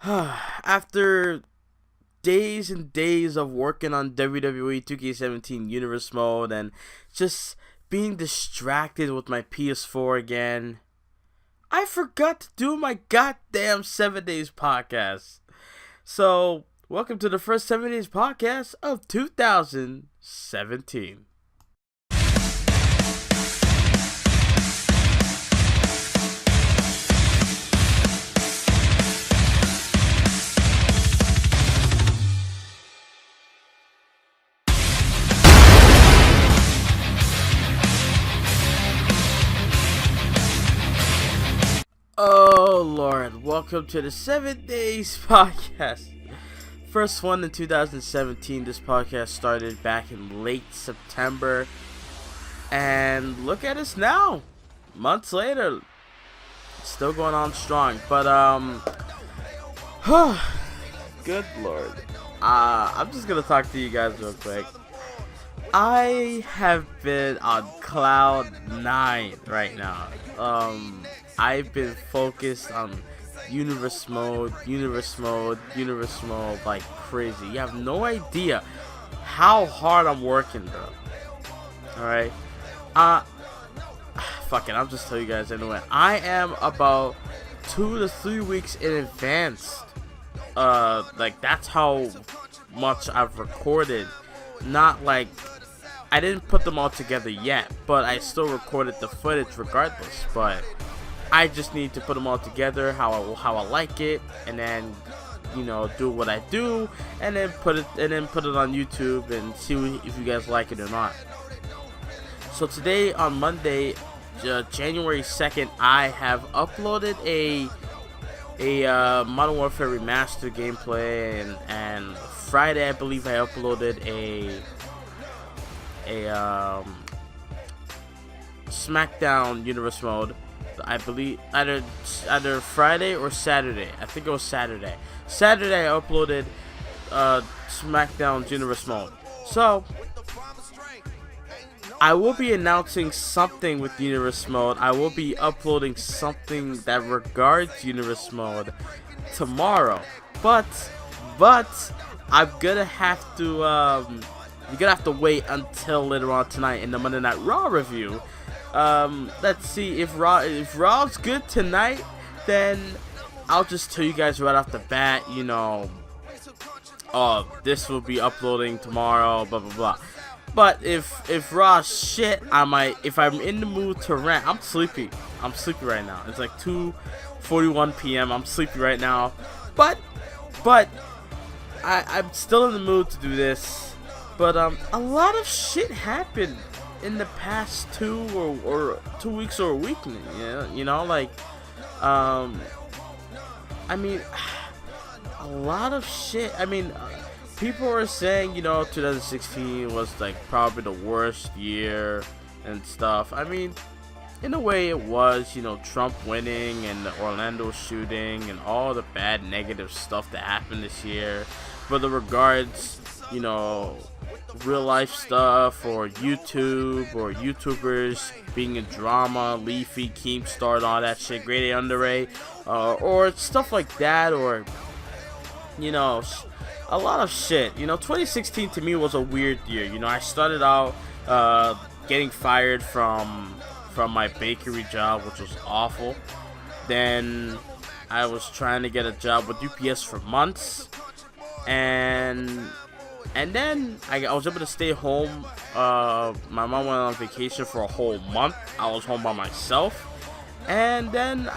After days and days of working on WWE 2K17 Universe Mode and just being distracted with my PS4 again, I forgot to do my goddamn 7 Days podcast. So, welcome to the first 7 Days podcast of 2017. Oh Lord, welcome to the 7 Days podcast. First one in 2017. This podcast started back in late September. And look at us now. Months later. Still going on strong. But good Lord. I'm just gonna talk to you guys real quick. I have been on cloud 9 right now. I've been focused on universe mode like crazy. You have no idea how hard I'm working, bro. Alright? Fuck it, I'll just tell you guys anyway. I am about 2 to 3 weeks in advance. Like, that's how much I've recorded. Not like I didn't put them all together yet, but I still recorded the footage regardless. But I just need to put them all together how I like it, and then do what I do, and then put it on YouTube and see if you guys like it or not. So today on Monday, January 2nd, I have uploaded a Modern Warfare Remastered gameplay, and Friday I believe I uploaded a SmackDown Universe Mode. I believe either Friday or Saturday. I think it was Saturday. Saturday I uploaded SmackDown Universe Mode. So I will be announcing something with Universe Mode. I will be uploading something that regards Universe Mode tomorrow. But I'm gonna have to you're gonna have to wait until later on tonight in the Monday Night Raw review. Let's see if Raw's good tonight, then I'll just tell you guys right off the bat, this will be uploading tomorrow, blah blah blah. But if Raw's shit, I might, if I'm in the mood to rant. I'm sleepy right now. It's like 2:41 p.m. I'm sleepy right now, but I'm still in the mood to do this. But a lot of shit happened in the past 2 weeks or a week, I mean, a lot of shit. I mean, people are saying 2016 was like probably the worst year and stuff. I mean, in a way it was, Trump winning and the Orlando shooting and all the bad negative stuff that happened this year. But the regards, real life stuff, or YouTube, or YouTubers being in drama, Leafy, Keemstar, and all that shit, Grade A Under A, or stuff like that, or a lot of shit. 2016 to me was a weird year. I started out getting fired from my bakery job, which was awful. Then I was trying to get a job with UPS for months, and then I was able to stay home. My mom went on vacation for a whole month. I was home by myself. And then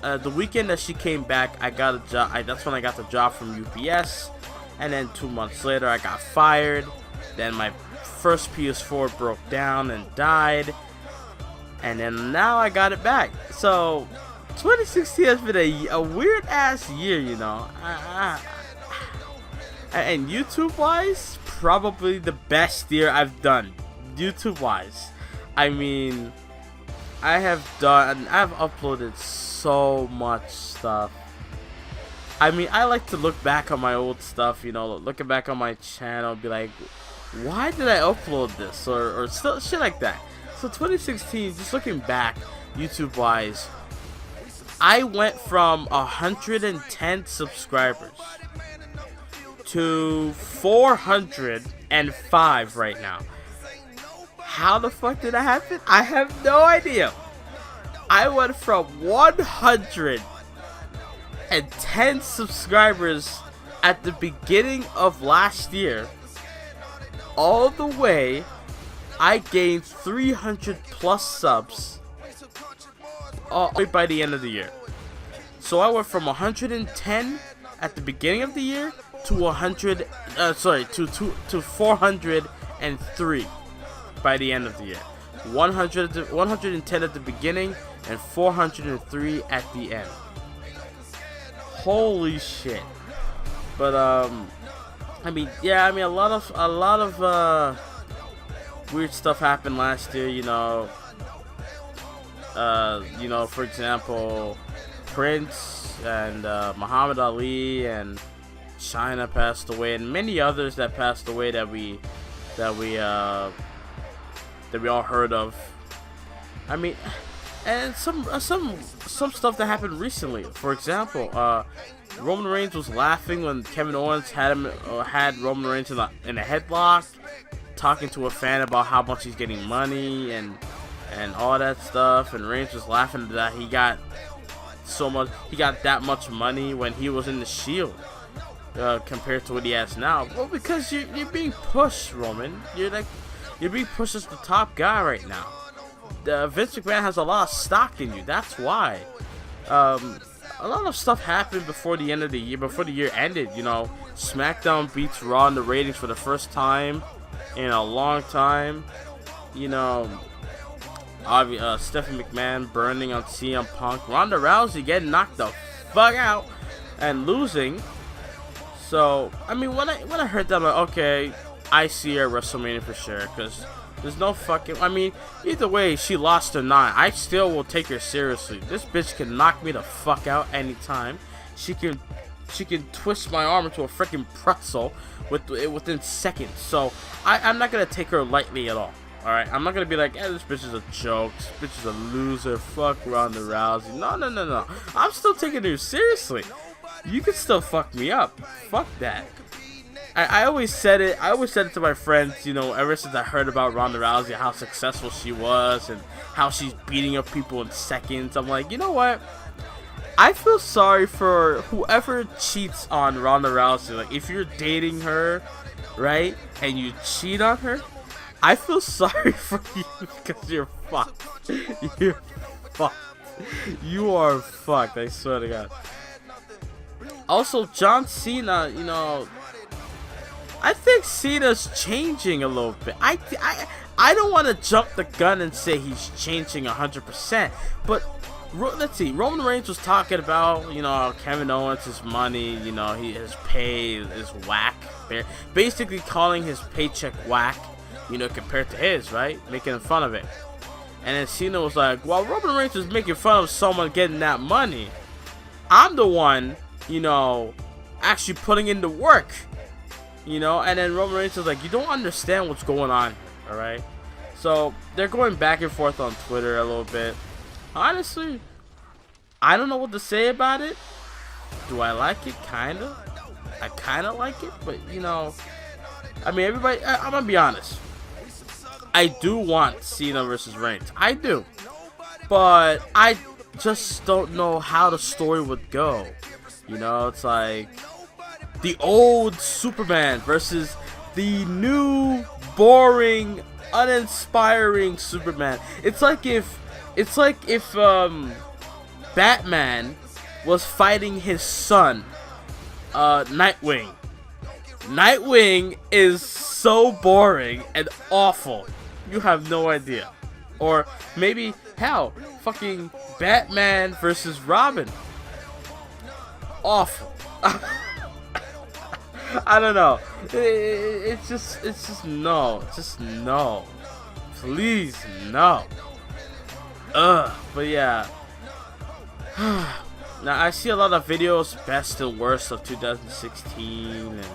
the weekend that she came back, I got a job. That's when I got the job from UPS. And then 2 months later, I got fired. Then my first PS4 broke down and died. And then now I got it back. So 2016 has been a weird ass year, And YouTube wise, probably the best year I've done. YouTube wise, I mean, I've uploaded so much stuff. I mean, I like to look back on my old stuff, looking back on my channel, be like, why did I upload this, or still shit like that. So 2016, just looking back, YouTube wise, I went from 110 subscribers to 405 right now. How the fuck did that happen? I have no idea. I went from 110 subscribers at the beginning of last year all the way. I gained 300 plus subs by the end of the year. So I went from 110 at the beginning of the year to 403 by the end of the year. 110 at the beginning and 403 at the end. Holy shit. But I mean, yeah, I mean a lot of weird stuff happened last year, you know, for example, Prince and Muhammad Ali and China passed away, and many others that passed away that we all heard of. I mean, and some stuff that happened recently. For example, Roman Reigns was laughing when Kevin Owens had Roman Reigns in a headlock, talking to a fan about how much he's getting money and all that stuff, and Reigns was laughing that he got that much money when he was in the Shield, compared to what he has now. Well, because you're being pushed, Roman. You're being pushed as the top guy right now. Vince McMahon has a lot of stock in you. That's why. A lot of stuff happened before the end of the year. Before the year ended, you know, SmackDown beats Raw in the ratings for the first time in a long time. You know, Stephanie McMahon burning on CM Punk. Ronda Rousey getting knocked the fuck out and losing. So, I mean, when I heard that, I'm like, okay, I see her at WrestleMania for sure, because there's no fucking, I mean, either way, she lost or not, I still will take her seriously. This bitch can knock me the fuck out anytime. She can twist my arm into a freaking pretzel within seconds. So, I'm not going to take her lightly at all. Alright, I'm not going to be like, this bitch is a joke, this bitch is a loser, fuck Ronda Rousey. No. I'm still taking her seriously. You can still fuck me up. Fuck that. I always said it to my friends, you know, ever since I heard about Ronda Rousey, how successful she was and how she's beating up people in seconds. I'm like, you know what? I feel sorry for whoever cheats on Ronda Rousey. Like, if you're dating her, right, and you cheat on her, I feel sorry for you because you're fucked. You're fucked. You are fucked, I swear to God. Also, John Cena, you know, I think Cena's changing a little bit. I don't want to jump the gun and say he's changing 100%, but let's see. Roman Reigns was talking about, you know, Kevin Owens' his money, you know, his pay is whack. Basically calling his paycheck whack, you know, compared to his, right? Making fun of it. And then Cena was like, well, Roman Reigns is making fun of someone getting that money, I'm the one, you know, actually putting in the work. You know, and then Roman Reigns was like, you don't understand what's going on, alright? So, they're going back and forth on Twitter a little bit. Honestly, I don't know what to say about it. Do I like it? Kinda. I kinda like it, but, you know, I mean, everybody, I'm gonna be honest. I do want Cena versus Reigns. I do. But I just don't know how the story would go. You know, it's like the old Superman versus the new, boring, uninspiring Superman. It's like if Batman was fighting his son, Nightwing. Nightwing is so boring and awful. You have no idea. Or maybe, hell, fucking Batman versus Robin. Awful. I don't know. It's just no. Just no. Please, no. But yeah. Now, I see a lot of videos, best and worst of 2016, and,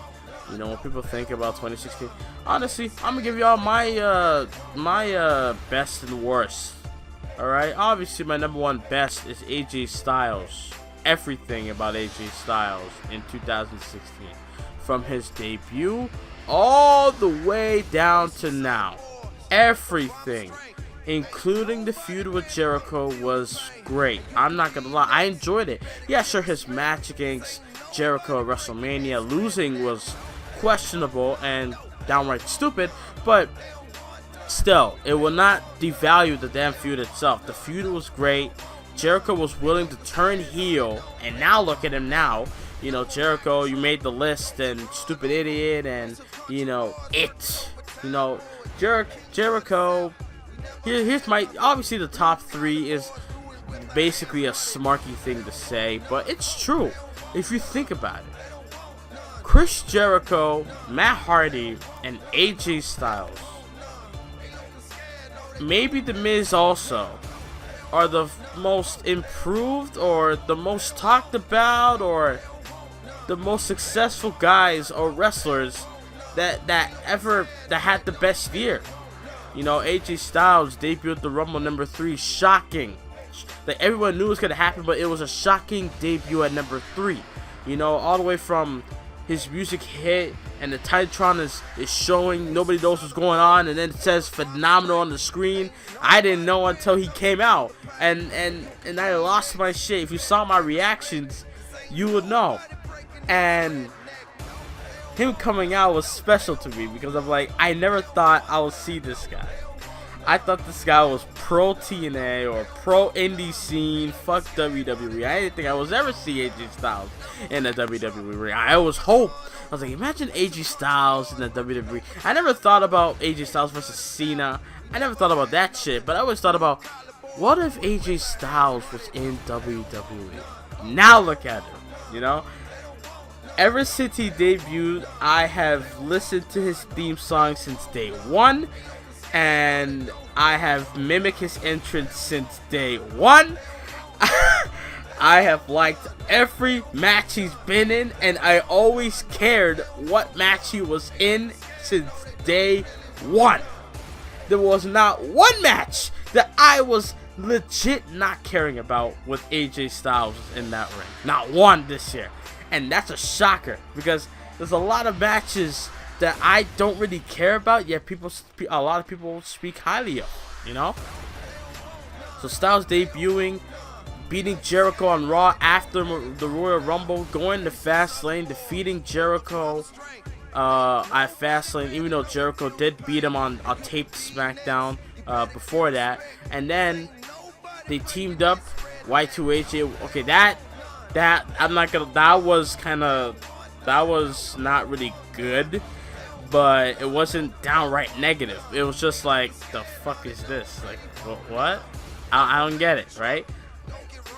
you know, when people think about 2016. Honestly, I'm gonna give y'all my best and worst Alright, obviously my number one best is AJ Styles. Everything about AJ Styles in 2016. From his debut all the way down to now. Everything, including the feud with Jericho, was great. I'm not gonna lie, I enjoyed it. Yeah, sure, his match against Jericho at WrestleMania, losing was questionable and downright stupid, but still, it will not devalue the damn feud itself. The feud was great. Jericho was willing to turn heel, and now look at him now. You know, Jericho, you made the list, and stupid idiot, and, you know, it. You know, Jericho, here's my, obviously the top 3 is basically a smarky thing to say, but it's true, if you think about it. Chris Jericho, Matt Hardy, and AJ Styles, maybe The Miz also, are the most improved, or the most talked about, or the most successful guys or wrestlers that had the best year. You know, AJ Styles debuted the Rumble number 3, shocking. Like, everyone knew it was gonna happen, but it was a shocking debut at number 3. You know, all the way from his music hit, and the Titantron is showing, nobody knows what's going on, and then it says phenomenal on the screen. I didn't know until he came out, and I lost my shit. If you saw my reactions, you would know. And him coming out was special to me, because I'm like, I never thought I would see this guy. I thought this guy was pro TNA or pro indie scene, fuck WWE. I didn't think I was ever see AJ Styles in the WWE ring. I always hoped. I was like, imagine AJ Styles in the WWE. I never thought about AJ Styles versus Cena. I never thought about that shit, but I always thought about, what if AJ Styles was in WWE? Now look at him, you know? Ever since he debuted, I have listened to his theme song since day one, and I have mimicked his entrance since day one. I have liked every match he's been in, and I always cared what match he was in since day one. There was not one match that I was legit not caring about with AJ Styles in that ring. Not one this year. And that's a shocker, because there's a lot of matches that I don't really care about, yet a lot of people speak highly of, you know? So Styles debuting, beating Jericho on Raw after the Royal Rumble, going to Fastlane, defeating Jericho at Fastlane, even though Jericho did beat him on a taped SmackDown before that. And then they teamed up, Y2H. Okay, that I'm not gonna. That was not really good, but it wasn't downright negative. It was just like, the fuck is this? Like, what? I don't get it, right?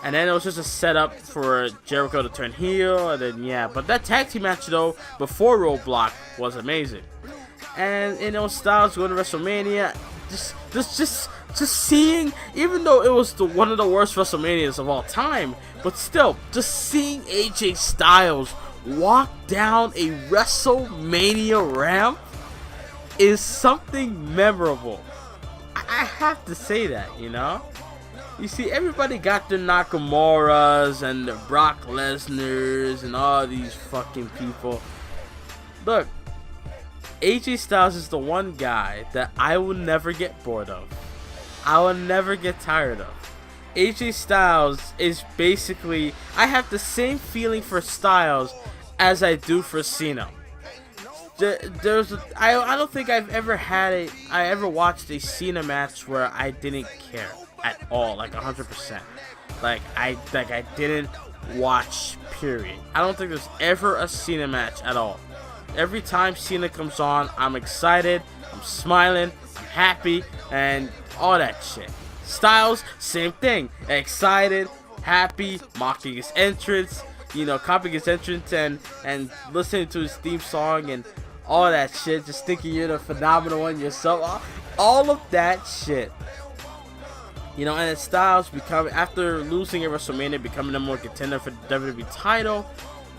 And then it was just a setup for Jericho to turn heel, and then yeah. But that tag team match though, before Roadblock, was amazing. And you know, Styles going to WrestleMania, just seeing, even though it was one of the worst WrestleManias of all time, but still, just seeing AJ Styles walk down a WrestleMania ramp is something memorable. I have to say that, you know? You see, everybody got their Nakamura's and their Brock Lesnar's and all these fucking people. Look, AJ Styles is the one guy that I will never get bored of. I will never get tired of. AJ Styles is basically, I have the same feeling for Styles as I do for Cena. I don't think I ever watched a Cena match where I didn't care at all, like 100%. Like I didn't watch, period. I don't think there's ever a Cena match at all. Every time Cena comes on, I'm excited, I'm smiling, I'm happy, and all that shit. Styles, same thing. Excited, happy, mocking his entrance, you know, copying his entrance and listening to his theme song and all that shit, just thinking you're the phenomenal one yourself. All of that shit. You know, and Styles after losing at WrestleMania, becoming a more contender for the WWE title.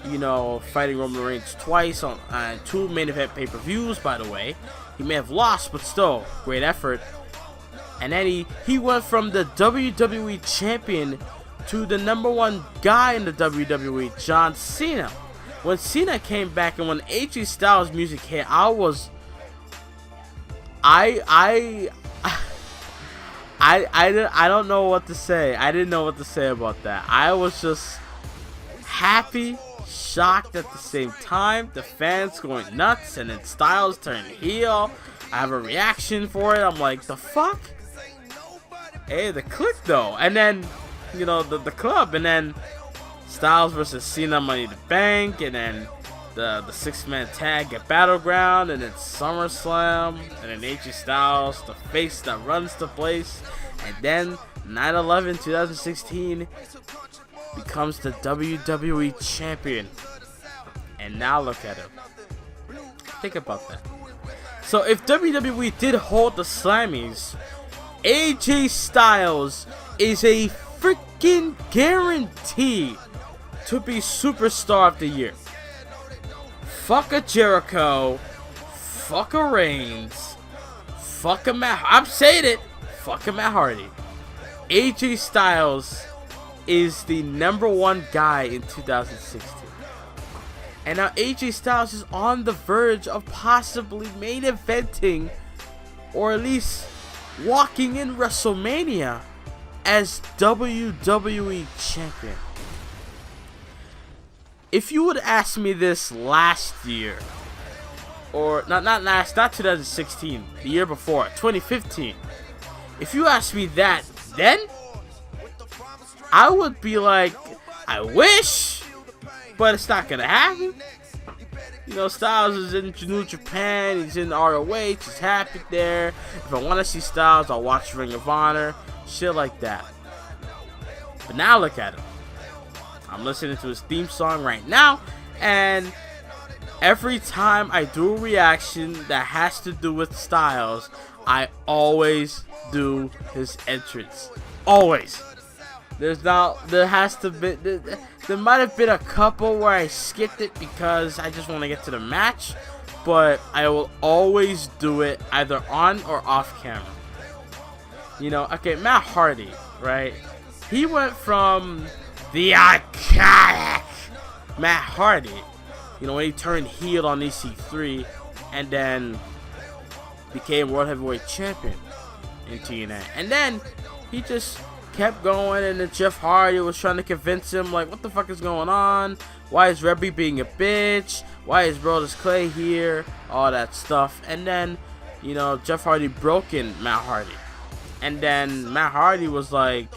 You know, fighting Roman Reigns twice on 2 main event pay-per-views, by the way. He may have lost, but still, great effort. And then he went from the WWE champion to the #1 guy in the WWE, John Cena. When Cena came back and when AJ Styles music hit, I don't know what to say. I didn't know what to say about that. I was just happy, shocked at the same time. The fans going nuts, and then Styles turned heel. I have a reaction for it. I'm like, the fuck? Hey, the Click though. And then, you know, the club, and then Styles versus Cena, Money in the Bank, and then the 6-man tag at Battleground, and then SummerSlam, and then AJ Styles, the face that runs the place, and then 9/11 2016 becomes the WWE champion. And now look at him. Think about that. So if WWE did hold the Slammies, AJ Styles is a freaking guarantee to be Superstar of the Year. Fuck a Jericho, fuck a Reigns, fuck a Matt. I'm saying it. Fuck a Matt Hardy. AJ Styles is the #1 guy in 2016. And now AJ Styles is on the verge of possibly main eventing, or at least walking in WrestleMania as WWE champion. If you would ask me this last year, or not 2016, the year before, 2015, if you asked me that then, I would be like, I wish, but it's not gonna happen. You know, Styles is in New Japan, he's in ROH, he's happy there. If I want to see Styles, I'll watch Ring of Honor, shit like that. But now look at him. I'm listening to his theme song right now, and every time I do a reaction that has to do with Styles, I always do his entrance. Always. There might have been a couple where I skipped it because I just want to get to the match, but I will always do it either on or off camera. You know, okay, Matt Hardy, right? He went from the iconic Matt Hardy, you know, when he turned heel on EC3 and then became World Heavyweight Champion in TNA. And then he just kept going, and then Jeff Hardy was trying to convince him, like, what the fuck is going on? Why is Rebby being a bitch? Why is Brodus Clay here? All that stuff. And then, you know, Jeff Hardy broke in Matt Hardy. And then Matt Hardy was like,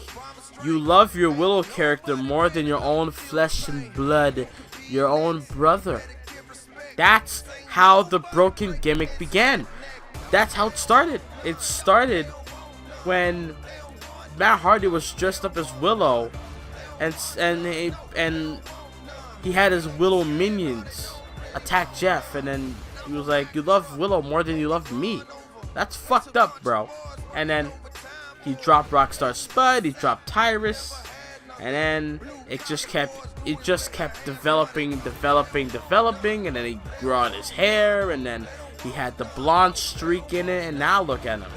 you love your Willow character more than your own flesh and blood, your own brother. That's how the broken gimmick began. That's how it started. It started when Matt Hardy was dressed up as Willow, and he had his Willow minions attack Jeff, and then he was like, you love Willow more than you love me. That's fucked up, bro. And then he dropped Rockstar Spud, he dropped Tyrus, and then it just kept developing, and then he grew out his hair, and then he had the blonde streak in it, and now look at him.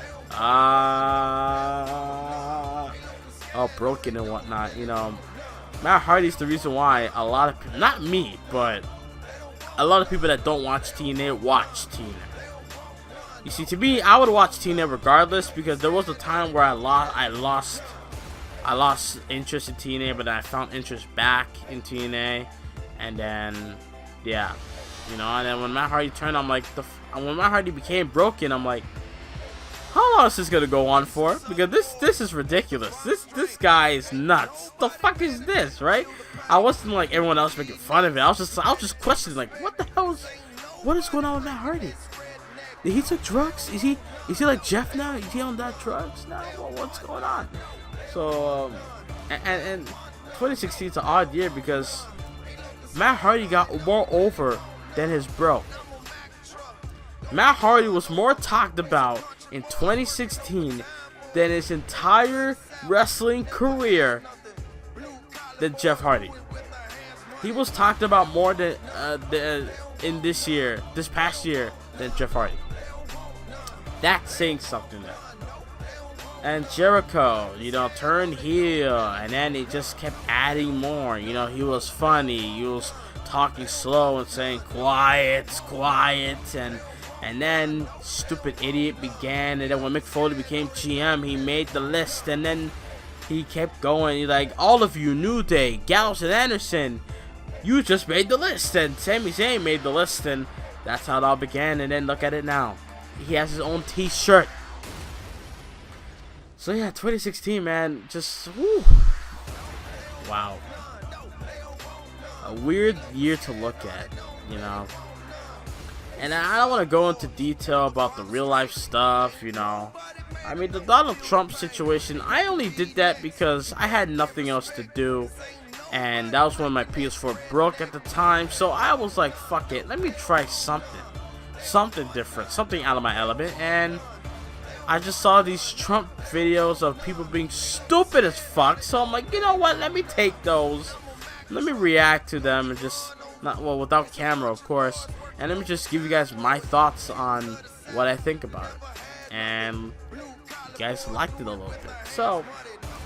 All broken and whatnot. You know, Matt Hardy's the reason why a lot of people, not me, but a lot of people that don't watch TNA watch TNA. You see, to me, I would watch TNA regardless, because there was a time where I lost interest in TNA, but then I found interest back in TNA, and then yeah, you know, and then when Matt Hardy turned, I'm like, when Matt Hardy became broken, I'm like, how long is this gonna go on for? Because this is ridiculous. This guy is nuts. The fuck is this, right? I wasn't like everyone else making fun of it. I was just questioning, like, what is going on with Matt Hardy? Did he took drugs? Is he like Jeff now? Is he on that drugs now? Well, what's going on? So and 2016 is an odd year because Matt Hardy got more over than his bro. Matt Hardy was more talked about in 2016 than his entire wrestling career than Jeff Hardy. He was talked about more than in this past year than Jeff Hardy. That's saying something there. And Jericho, you know, turned heel, and then he just kept adding more. You know, he was funny, he was talking slow and saying quiet, quiet, and then stupid idiot began. And then when Mick Foley became GM, he made the list, and then he kept going. He's like, all of you, New Day, Gallows and Anderson, you just made the list. And Sami Zayn made the list, and that's how it all began. And then look at it now, he has his own t-shirt. So yeah, 2016, man, just woo. Wow, a weird year to look at, you know. And I don't want to go into detail about the real life stuff, you know. I mean, the Donald Trump situation, I only did that because I had nothing else to do, and that was when my PS4 broke at the time. So I was like, fuck it, let me try something different, something out of my element. And I just saw these Trump videos of people being stupid as fuck, so I'm like, you know what, let me take those, let me react to them, and just, not, well, without camera, of course, and let me just give you guys my thoughts on what I think about it. And you guys liked it a little bit, so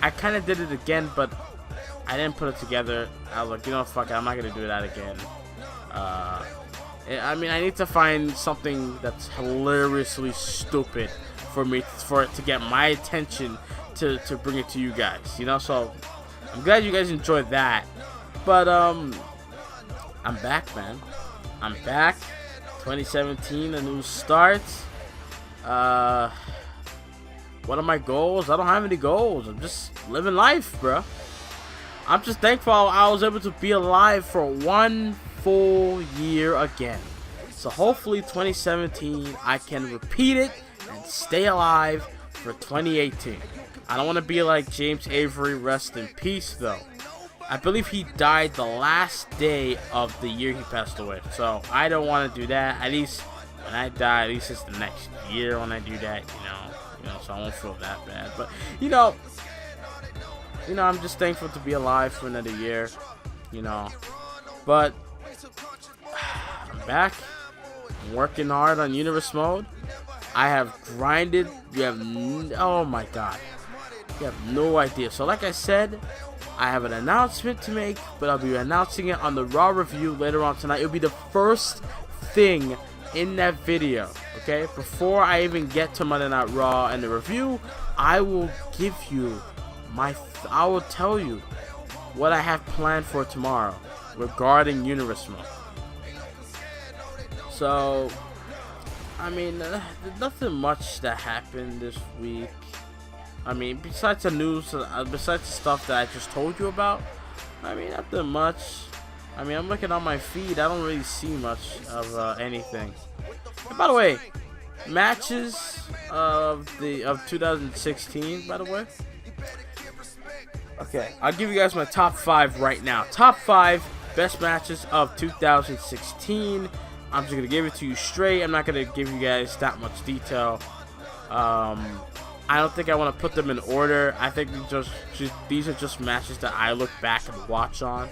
I kind of did it again, but I didn't put it together. I was like, you know, fuck it, I'm not gonna do that again. I mean, I need to find something that's hilariously stupid for it to get my attention to bring it to you guys, you know. So I'm glad you guys enjoyed that. But I'm back, man. I'm back. 2017, a new start. What are my goals? I don't have any goals. I'm just living life, bro. I'm just thankful I was able to be alive for one full year again. So hopefully 2017 I can repeat it and stay alive for 2018. I don't want to be like James Avery, rest in peace, though. I believe he died the last day of the year he passed away, so I don't want to do that. At least when I die, at least it's the next year when I do that, you know, so I won't feel that bad. But you know, I'm just thankful to be alive for another year, you know. But I'm back. I'm working hard on Universe Mode. I have grinded. You have oh my god, you have no idea. So like I said, I have an announcement to make, but I'll be announcing it on the Raw review later on tonight. It'll be the first thing in that video, okay? Before I even get to Monday Night Raw and the review, I will give you I will tell you what I have planned for tomorrow regarding Universe Mode. So, I mean, there's nothing much that happened this week. I mean, besides the news, besides the stuff that I just told you about, I mean, nothing much. I mean, I'm looking on my feed, I don't really see much of anything. And by the way, matches of 2016, by the way. Okay, I'll give you guys my top 5 right now. Top 5 best matches of 2016. I'm just going to give it to you straight. I'm not going to give you guys that much detail. I don't think I want to put them in order. I think these are just matches that I look back and watch on.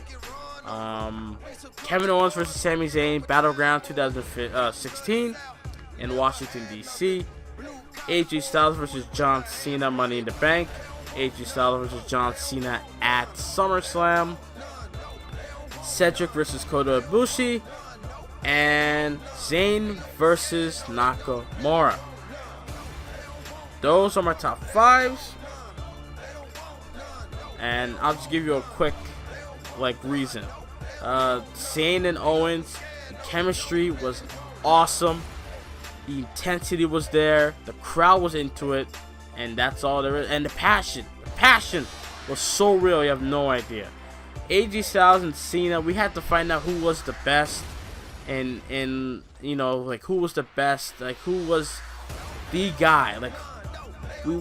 Kevin Owens versus Sami Zayn, Battleground 2016 in Washington, D.C. AJ Styles versus John Cena, Money in the Bank. AJ Styles versus John Cena at SummerSlam. Cedric versus Kota Ibushi. And Zayn versus Nakamura. Those are my top 5s. And I'll just give you a quick reason. Zayn and Owens, the chemistry was awesome. The intensity was there. The crowd was into it. And that's all there is. And the passion was so real, you have no idea. AJ Styles and Cena, we had to find out who was the best. And you know, like, who was the best, like, who was the guy. Like, we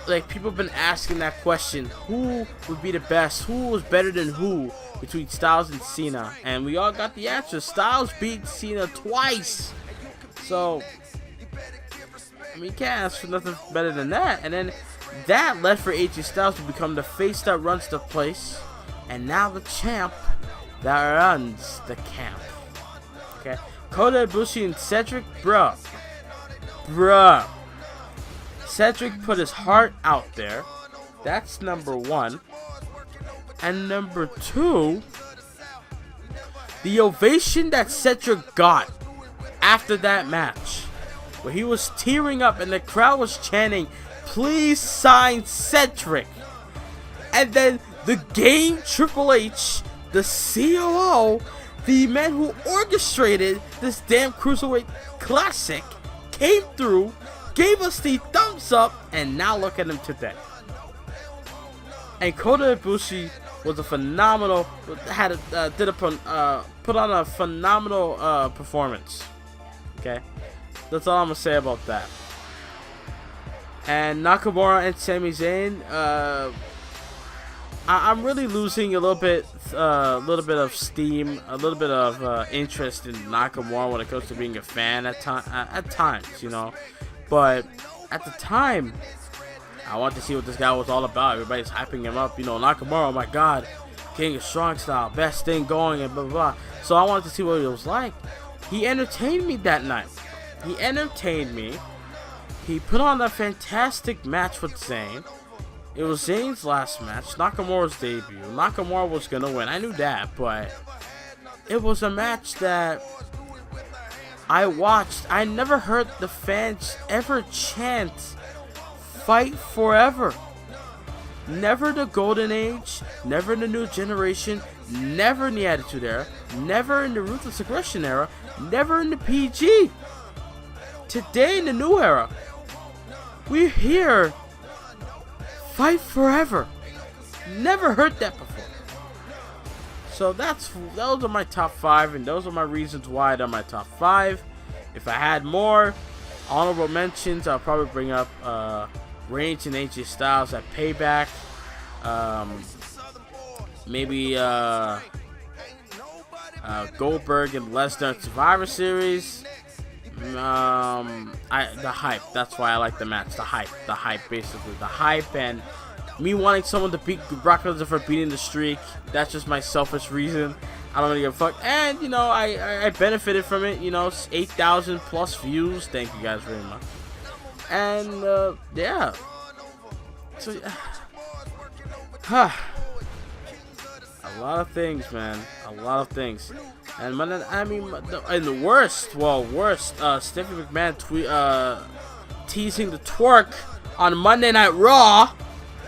like, people have been asking that question, who would be the best, who was better than who between Styles and Cena, and we all got the answer. Styles beat Cena twice, so I mean, you can't ask for nothing better than that. And then that led for AJ Styles to become the face that runs the place, and now the champ that runs the camp. Okay, Kota Ibushi and Cedric, bruh. Cedric put his heart out there. That's number one. And number two, the ovation that Cedric got after that match, where he was tearing up and the crowd was chanting, "Please sign Cedric." And then the game Triple H, the COO, the man who orchestrated this damn Cruiserweight Classic, came through, gave us the thumbs up, and now look at him today. And Kota Ibushi was a phenomenal, put on a phenomenal performance. Okay, that's all I'm gonna say about that. And Nakamura and Sami Zayn, I'm really losing a little bit of steam, a little bit of interest in Nakamura when it comes to being a fan at times, you know. But at the time, I wanted to see what this guy was all about. Everybody's hyping him up, you know. Nakamura, oh my God, King of Strong Style, best thing going, and blah blah blah. So I wanted to see what it was like. He entertained me that night. He entertained me. He put on a fantastic match with Zayn. It was Zayn's last match, Nakamura's debut. Nakamura was gonna win. I knew that, but it was a match that I watched. I never heard the fans ever chant "Fight Forever." Never the Golden Age, never in the New Generation, never in the Attitude Era, never in the Ruthless Aggression Era, never in the PG. Today in the new era, we hear "Fight Forever." Never heard that before. So those are my top 5, and those are my reasons why they're my top 5. If I had more honorable mentions, I'll probably bring up Reigns and AJ Styles at Payback. Maybe Goldberg and Lesnar at Survivor Series. The hype. That's why I like the match. The hype, basically. The hype and me wanting someone to beat Brock Lesnar for beating the streak. That's just my selfish reason. I don't really give a fuck. And, you know, I benefited from it. You know, 8,000 plus views. Thank you guys very much. And, yeah. So, a lot of things, man. A lot of things. And, I mean, and the worst, Stephanie McMahon teasing the twerk on Monday Night Raw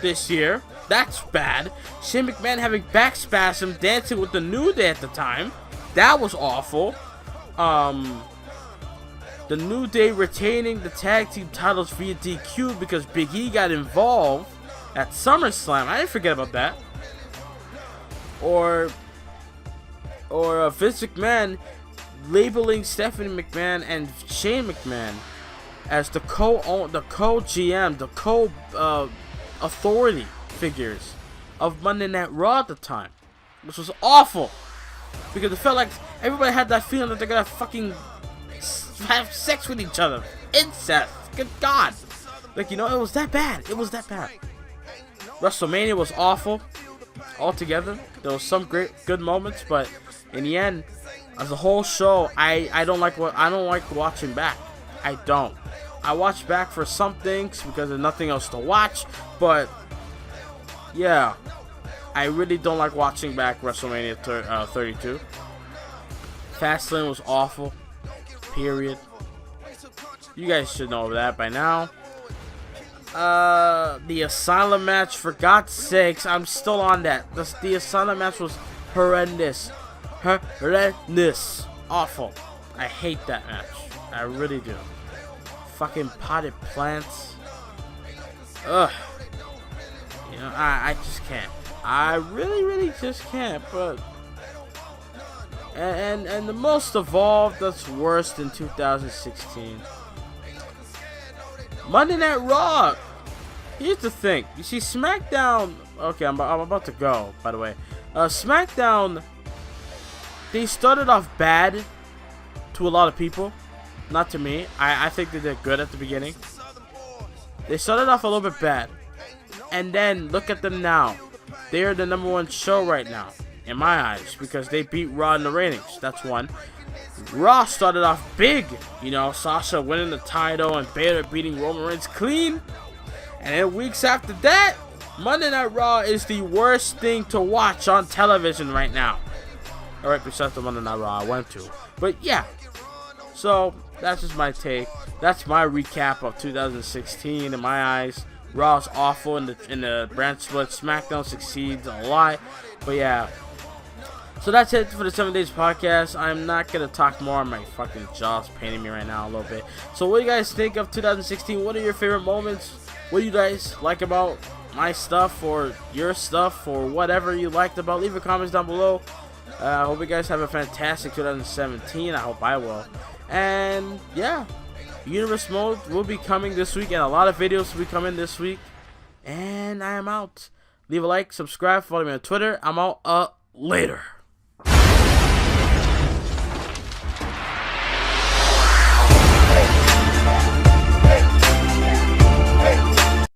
this year. That's bad. Shane McMahon having back spasm dancing with the New Day at the time. That was awful. The New Day retaining the tag team titles via DQ because Big E got involved at SummerSlam. I didn't forget about that. Or Vince McMahon labeling Stephanie McMahon and Shane McMahon as the co-GM, the co-authority figures of Monday Night Raw at the time, which was awful because it felt like everybody had that feeling that they're gonna fucking have sex with each other, incest. Good God, like, you know, it was that bad. It was that bad. WrestleMania was awful altogether. There was some good moments, but in the end, as a whole show, I don't like watching back. I don't. I watch back for some things because there's nothing else to watch, but yeah, I really don't like watching back WrestleMania 32. Fastlane was awful. Period. You guys should know that by now. The Asylum match, for God's sakes, I'm still on that. The Asylum match was horrendous. Horrendous. Awful. I hate that match. I really do. Fucking potted plants. Ugh. You know, I just can't. I really just can't, but... And the most evolved that's worse than 2016. Monday Night Raw. Here's the thing. You see, SmackDown... Okay, I'm about to go, by the way. SmackDown... They started off bad to a lot of people. Not to me. I think they did good at the beginning. They started off a little bit bad. And then, look at them now. They are the #1 show right now. In my eyes. Because they beat Raw in the ratings. That's one. Raw started off big, you know, Sasha winning the title and Bayley beating Roman Reigns clean. And then weeks after that, Monday Night Raw is the worst thing to watch on television right now. Alright, besides the Monday Night Raw I went to. But yeah, so that's just my take. That's my recap of 2016 in my eyes. Raw's awful in the brand split. SmackDown succeeds a lot. But yeah. So that's it for the 7 Days podcast. I'm not going to talk more. My fucking jaw's paining me right now a little bit. So what do you guys think of 2016? What are your favorite moments? What do you guys like about my stuff or your stuff or whatever you liked about? Leave your comments down below. I hope you guys have a fantastic 2017. I hope I will. And yeah, Universe Mode will be coming this week, and a lot of videos will be coming this week. And I am out. Leave a like, subscribe, follow me on Twitter. I'm out. Later.